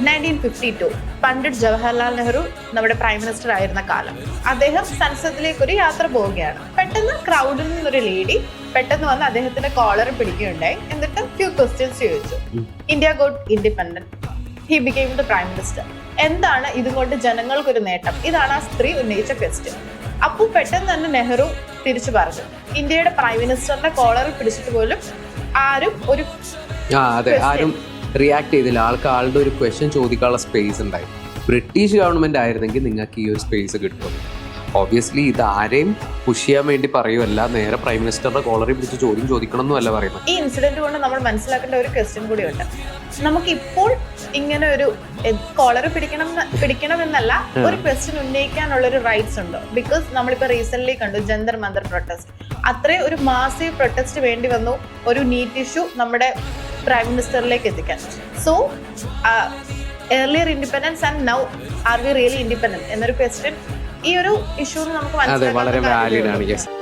1952 പണ്ഡിറ്റ് ജവഹർലാൽ നെഹ്റു നമ്മുടെ prime minister ആയിരുന്ന കാലം. അദ്ദേഹം സൻസദിലേക്ക് ഒരു യാത്ര പോവുകയാണ്. പെട്ടെന്ന് ക്രൗഡിൽ നിന്നൊരു ലേഡി പെട്ടെന്ന് വന്ന് അദ്ദേഹത്തിന്റെ കോളർ പിടിക്കുകയുണ്ടായി. എന്നിട്ട് ഫ്യൂ ക്വസ്റ്റ്യൻസ് ചോദിച്ചു. India got independent, he became the prime minister. എന്താണ് ഇതുകൊണ്ട് ജനങ്ങൾക്കൊരു നേട്ടം? ഇതാണ് ആ സ്ത്രീ ഉന്നയിച്ച ക്വസ്റ്റ്യൻ. അപ്പോൾ പെട്ടെന്ന് തന്നെ നെഹ്റു തിരിച്ചു പറഞ്ഞു, ഇന്ത്യയുടെ പ്രൈം മിനിസ്റ്ററിന്റെ കോളറിൽ പിടിച്ചിട്ട് പോലും ആരും റിയാക്ട് ചെയ്തില്ല. ആളുടെ ഒരു ക്വസ്റ്റ്യൻ ചോദിക്കാനുള്ള സ്പേസ് ഉണ്ടായി. ബ്രിട്ടീഷ് ഗവൺമെന്റ് ആയിരുന്നെങ്കിൽ നിങ്ങൾക്ക് ഈ ഒരു സ്പേസ് കിട്ടും. ഒബ്വിയസ്ലി ഇത് ആരെയും പുഷ് ചെയ്യാൻ വേണ്ടി പറയുമല്ല, നേരെ പ്രൈം മിനിസ്റ്ററുടെ കോളറിൽ പിടിച്ച് ചോദ്യം ചോദിക്കണം എന്നല്ല പറയുന്നത്. ഈ ഇൻസിഡന്റ് കൊണ്ട് നമ്മൾ മനസ്സിലാക്കേണ്ട ഒരു ക്വസ്റ്റ്യൻ കൂടിയുണ്ട്. നമുക്കിപ്പോൾ ഇങ്ങനെ ഒരു കോളർ പിടിക്കണമെന്നല്ല, ഒരു ക്വസ്റ്റ്യൻ ഉന്നയിക്കാനുള്ള ഒരു റൈറ്റ്സ് ഉണ്ട്. ബിക്കോസ് നമ്മളിപ്പോൾ റീസെന്റ് കണ്ടു ജന്തർ മന്ദർ പ്രൊട്ടസ്റ്റ്. അത്രയും ഒരു മാസീവ് പ്രൊട്ടസ്റ്റ് വേണ്ടി വന്നു ഒരു നീറ്റ് ഇഷ്യൂ നമ്മുടെ പ്രൈം മിനിസ്റ്ററിലേക്ക് എത്തിക്കാൻ. So earlier independence and now are we really independent എന്നൊരു ക്വസ്റ്റ്യൻ ഈ ഒരു ഇഷ്യൂ നമുക്ക് മനസ്സിലാക്കാൻ വളരെ വാലിഡ് ആണ്.